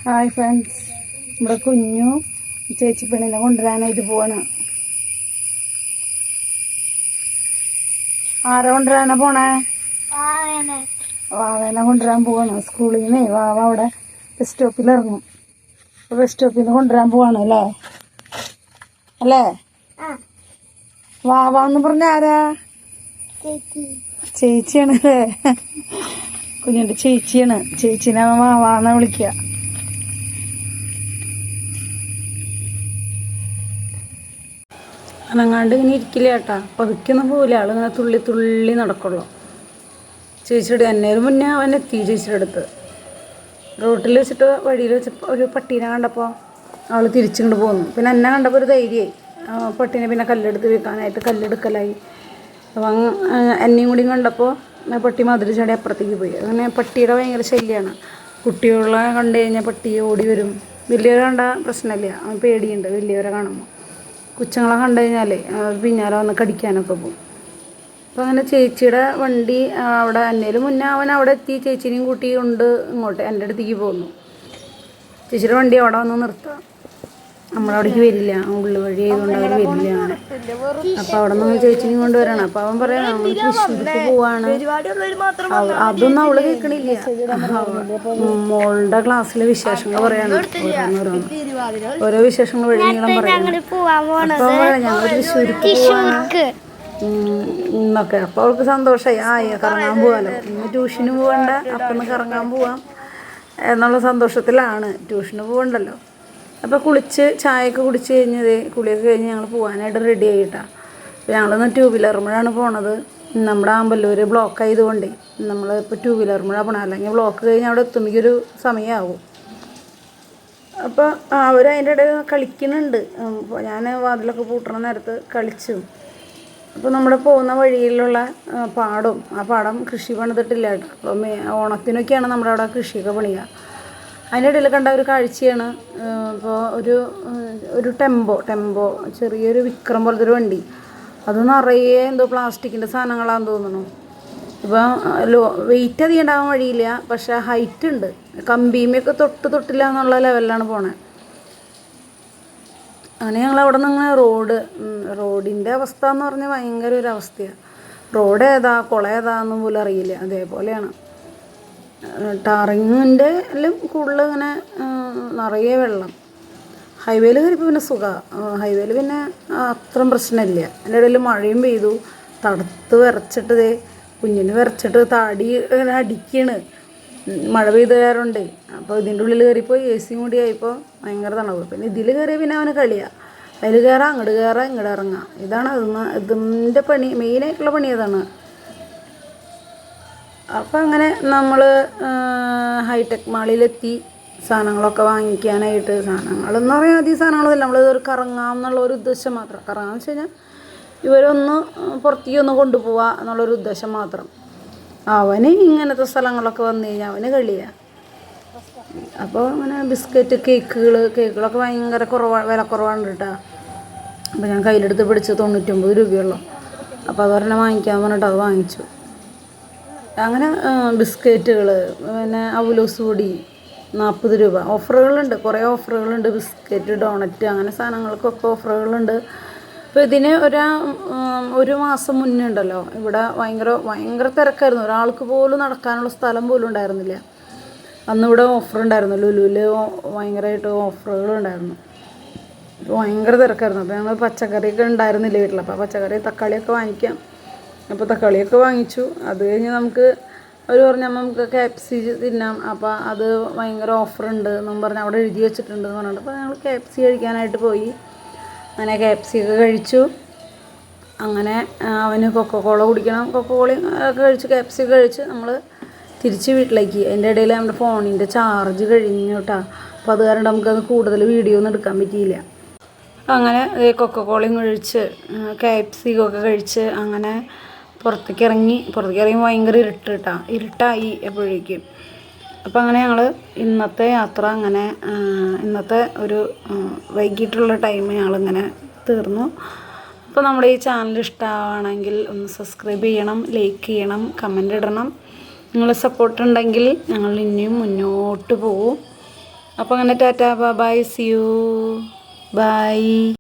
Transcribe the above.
Hi friends, നമ്മുടെ കുഞ്ഞു ചേച്ചി പെണ്ണിനെ കൊണ്ടുവരാനായിട്ട് പോവാണ്. ആരെ കൊണ്ടുവരാനാ പോണേ? വാവേനെ കൊണ്ടുവരാൻ പോവാണ്. സ്കൂളിൽ നിന്നേ വാവ അവിടെ ബസ് സ്റ്റോപ്പിൽ ഇറങ്ങും. ബസ് സ്റ്റോപ്പിൽ നിന്ന് കൊണ്ടുവരാൻ പോവാണ്. അല്ലേ? വാവ എന്ന് പറഞ്ഞ ആരാ? ചേച്ചിയാണ് അല്ലേ? കുഞ്ഞിന്റെ ചേച്ചിയാണ്. ചേച്ചിനെ വാവാന്ന് വിളിക്കുക. അനങ്ങാണ്ട് ഇങ്ങനെ ഇരിക്കില്ല ചേട്ടാ, പതുക്കൊന്നും പോവില്ല. ആളിങ്ങനെ തുള്ളി തുള്ളി നടക്കുള്ളൂ. ചേച്ചിയുടെ എന്നേരം മുന്നേ അവൻ എത്തി. ചേച്ചിയുടെ അടുത്ത് റോട്ടിൽ വെച്ചിട്ട് വഴിയിൽ വെച്ചപ്പോൾ ഒരു പട്ടീനെ കണ്ടപ്പോൾ ആൾ തിരിച്ചിങ്ങോട്ട് പോന്നു. പിന്നെ എന്നെ കണ്ടപ്പോൾ ഒരു ധൈര്യമായി. പട്ടീനെ പിന്നെ കല്ലെടുത്ത് വെക്കാനായിട്ട് കല്ലെടുക്കലായി. അപ്പം എന്നെയും കൂടി കണ്ടപ്പോൾ പട്ടി മതിൽ ചാടി അപ്പുറത്തേക്ക് പോയി. അങ്ങനെ പട്ടിയുടെ ഭയങ്കര ശല്യമാണ്. കുട്ടികളെ കണ്ടു കഴിഞ്ഞാൽ പട്ടി ഓടി വരും. വലിയവരെ കണ്ട പ്രശ്നമില്ല, അവൻ പേടിയുണ്ട്. വലിയവരെ കാണുമ്പോൾ കൊച്ചുങ്ങളെ കണ്ടു കഴിഞ്ഞാലേ പിന്നാലെ വന്ന് കടിക്കാനൊക്കെ പോകും. അപ്പോൾ അങ്ങനെ ചേച്ചിയുടെ വണ്ടി അവിടെ എന്നേലും മുന്നേ അവൻ അവിടെ എത്തി. ചേച്ചീനെയും കൂട്ടി കൊണ്ട് ഇങ്ങോട്ട് എൻ്റെ അടുത്തേക്ക് പോന്നു. ചേച്ചിയുടെ വണ്ടി അവിടെ വന്ന് നിർത്തുക. നമ്മളവിടേക്ക് വരില്ല, ഉള്ളു വഴി ആയതുകൊണ്ട് അവർ വരില്ല. അങ്ങനെ അപ്പോൾ അവിടെ നിന്ന് ചേച്ചിനെയും കൊണ്ട് വരണം. അപ്പോൾ അവൻ പറയാം നമ്മൾ തൃശ്ശൂർക്ക് പോവാണ്. അതൊന്നും അവള് കേൾക്കണില്ല. മോളുടെ ക്ലാസ്സിലെ വിശേഷങ്ങൾ പറയാണ്. ഓരോ വിശേഷങ്ങൾ വഴിനീളം പറയാണ്. അപ്പോൾ ഞങ്ങൾ തൃശ്ശൂർക്ക് പോവാണ് എന്നൊക്കെ. അപ്പോൾ അവൾക്ക് സന്തോഷമായി. കറങ്ങാൻ പോവാലോ, ഇന്ന് ട്യൂഷന് പോകണ്ട, അപ്പം ഒന്ന് കറങ്ങാൻ പോവാം എന്നുള്ള സന്തോഷത്തിലാണ്. ട്യൂഷന് പോകണ്ടല്ലോ. അപ്പോൾ കുളിച്ച് ചായയൊക്കെ കുടിച്ച് കഴിഞ്ഞത്, കുളിയൊക്കെ കഴിഞ്ഞ് ഞങ്ങൾ പോകാനായിട്ട് റെഡി ആയിട്ടാണ്. അപ്പോൾ ഞങ്ങളിന്ന് ടൂ വീലറുമ്പോഴാണ് പോണത്. നമ്മുടെ ആമ്പല്ലൂർ ബ്ലോക്ക് ആയതുകൊണ്ടേ നമ്മളിപ്പോൾ ടൂ വീലറുമ്പോഴാണ് പോകണം. അല്ലെങ്കിൽ ബ്ലോക്ക് കഴിഞ്ഞ് അവിടെ എത്തുമ്പോഴേക്കൊരു സമയമാവും. അപ്പോൾ അവരതിൻ്റെ ഇടയിൽ കളിക്കുന്നുണ്ട്. ഞാൻ വാതിലൊക്കെ പൂട്ടണ നേരത്ത് കളിച്ചു. അപ്പോൾ നമ്മുടെ പോകുന്ന വഴിയിലുള്ള പാടം, ആ പാടം കൃഷി പണിതിട്ടില്ല കേട്ടോ. അപ്പോൾ ഓണത്തിനൊക്കെയാണ് നമ്മുടെ അവിടെ കൃഷിയൊക്കെ പണിയുക. അതിൻ്റെ ഇടയിൽ കണ്ട ഒരു കാഴ്ചയാണ്. ഇപ്പോൾ ഒരു ടെമ്പോ ചെറിയൊരു വിക്രം പോലത്തെ ഒരു വണ്ടി. അത് നിറയെ എന്തോ പ്ലാസ്റ്റിക്കിൻ്റെ സാധനങ്ങളാണെന്ന് തോന്നുന്നു. ഇപ്പോൾ വെയിറ്റ് അധികം ഉണ്ടാകാൻ വഴിയില്ല, പക്ഷേ ഹൈറ്റ് ഉണ്ട്. കമ്പിയുമൊക്കെ തൊട്ടില്ല എന്നുള്ള ലെവലിലാണ് പോണത്. അങ്ങനെ ഞങ്ങൾ അവിടെ നിന്ന് റോഡിൻ്റെ അവസ്ഥ എന്ന് പറഞ്ഞാൽ ഭയങ്കര ഒരു അവസ്ഥയാണ്. റോഡ് ഏതാ കുളം ഏതാന്നും പോലും അറിയില്ല. അതേപോലെയാണ്. ടാറിങ്ങിൻ്റെ എല്ലാം കൂടുതൽ ഇങ്ങനെ നിറയെ വെള്ളം. ഹൈവേയിൽ കയറിയപ്പോൾ പിന്നെ സുഖമാണ്. ഹൈവേയിൽ പിന്നെ അത്രയും പ്രശ്നമില്ല. അതിൻ്റെ ഇടയിൽ മഴയും പെയ്തു. തണുത്ത് വിറച്ചിട്ട് കുഞ്ഞിന് വിറച്ചിട്ട് താടി ഇങ്ങനെ അടിക്കണ്. മഴ പെയ്ത് കയറുണ്ട്. അപ്പോൾ ഇതിൻ്റെ ഉള്ളിൽ കയറിപ്പോൾ എ സി കൂടി ആയിപ്പോൾ ഭയങ്കര തണവ്. പിന്നെ ഇതിൽ കയറിയ പിന്നെ അവന് കളിയാണ്. അതിൽ കയറാം, അങ്ങോട്ട് കയറാം, ഇങ്ങോട്ട് ഇറങ്ങാം. ഇതാണ് ഇതിൻ്റെ പണി. മെയിനായിട്ടുള്ള പണി അതാണ്. അപ്പം അങ്ങനെ നമ്മൾ ഹൈടെക് മാളിലെത്തി സാധനങ്ങളൊക്കെ വാങ്ങിക്കാനായിട്ട്. സാധനങ്ങളെന്ന് പറയാൻ അധികം സാധനങ്ങളൊന്നുമില്ല. നമ്മളിതൊരു കറങ്ങാം എന്നുള്ള ഒരു ഉദ്ദേശം മാത്രം. കറങ്ങാമെന്ന് വെച്ച് കഴിഞ്ഞാൽ ഇവരൊന്ന് പുറത്തേക്കൊന്ന് കൊണ്ടുപോവുക എന്നുള്ളൊരു ഉദ്ദേശം മാത്രം. അവന് ഇങ്ങനത്തെ സ്ഥലങ്ങളൊക്കെ വന്നു കഴിഞ്ഞാൽ അവന് കളിയാണ്. അപ്പോൾ അങ്ങനെ ബിസ്ക്കറ്റ്, കേക്കുകളൊക്കെ ഭയങ്കര വില കുറവാണ് കേട്ടോ. അപ്പോൾ ഞാൻ കയ്യിലെടുത്ത് പിടിച്ച് 99 രൂപയുള്ളൂ. അപ്പോൾ അത് പറഞ്ഞാൽ വാങ്ങിക്കാൻ പറഞ്ഞിട്ട് അത് വാങ്ങിച്ചു. അങ്ങനെ ബിസ്ക്കറ്റുകൾ, പിന്നെ അവലോസ് പൊടി 40 രൂപ. ഓഫറുകളുണ്ട്, കുറേ ഓഫറുകളുണ്ട്. ബിസ്ക്കറ്റ്, ഡോണറ്റ് അങ്ങനെ സാധനങ്ങൾക്കൊക്കെ ഓഫറുകളുണ്ട്. അപ്പോൾ ഇതിന് ഒരു മാസം മുന്നേ ഉണ്ടല്ലോ ഇവിടെ ഭയങ്കര തിരക്കായിരുന്നു. ഒരാൾക്ക് പോലും നടക്കാനുള്ള സ്ഥലം പോലും ഉണ്ടായിരുന്നില്ല. അന്നിവിടെ ഓഫറുണ്ടായിരുന്നു. ലുലുവിൽ ഭയങ്കരമായിട്ട് ഓഫറുകളുണ്ടായിരുന്നു. അപ്പോൾ ഭയങ്കര തിരക്കായിരുന്നു. അപ്പോൾ ഞങ്ങൾ പച്ചക്കറിയൊക്കെ ഉണ്ടായിരുന്നില്ല വീട്ടിൽ. അപ്പോൾ പച്ചക്കറി തക്കാളിയൊക്കെ വാങ്ങിക്കാം. അപ്പോൾ തക്കാളിയൊക്കെ വാങ്ങിച്ചു. അത് കഴിഞ്ഞ് അവർ പറഞ്ഞാൽ നമുക്ക് KFC തിന്നാം. അപ്പോൾ അത് ഭയങ്കര ഓഫറുണ്ട് എന്നും പറഞ്ഞ് അവിടെ എഴുതി വെച്ചിട്ടുണ്ട് എന്ന് പറഞ്ഞിട്ട് അപ്പോൾ ഞങ്ങൾ KFC കഴിക്കാനായിട്ട് പോയി. അങ്ങനെ KFC ഒക്കെ കഴിച്ചു. അങ്ങനെ അവന് കൊക്കക്കോള കുടിക്കണം. കൊക്കക്കോളയും ഒക്കെ കഴിച്ച് KFC ഒക്കെ കഴിച്ച് നമ്മൾ തിരിച്ച് വീട്ടിലേക്ക്. അതിൻ്റെ ഇടയിൽ നമ്മുടെ ഫോണിൻ്റെ ചാർജ് കഴിഞ്ഞു കേട്ടോ. അപ്പോൾ അത് കാരണം നമുക്കത് കൂടുതൽ വീഡിയോ ഒന്നും എടുക്കാൻ പറ്റിയില്ല. അങ്ങനെ കൊക്കക്കോളയും കഴിച്ച് KFC ഒക്കെ കഴിച്ച് അങ്ങനെ പുറത്തേക്ക് ഇറങ്ങി ഭയങ്കര ഇരുട്ടായി എപ്പോഴേക്കും. അപ്പോൾ അങ്ങനെ ഞങ്ങൾ ഇന്നത്തെ യാത്ര അങ്ങനെ ഇന്നത്തെ ഒരു വൈകിട്ടുള്ള ടൈം ഞങ്ങളിങ്ങനെ തീർന്നു. അപ്പോൾ നമ്മുടെ ഈ ചാനൽ ഇഷ്ടമാണെങ്കിൽ ഒന്ന് സബ്സ്ക്രൈബ് ചെയ്യണം, ലൈക്ക് ചെയ്യണം, കമൻ്റ് ഇടണം. നിങ്ങളെ സപ്പോർട്ട് ഉണ്ടെങ്കിൽ ഞങ്ങൾ ഇനിയും മുന്നോട്ട് പോകും. അപ്പോൾ അങ്ങനെ tata bye see you by.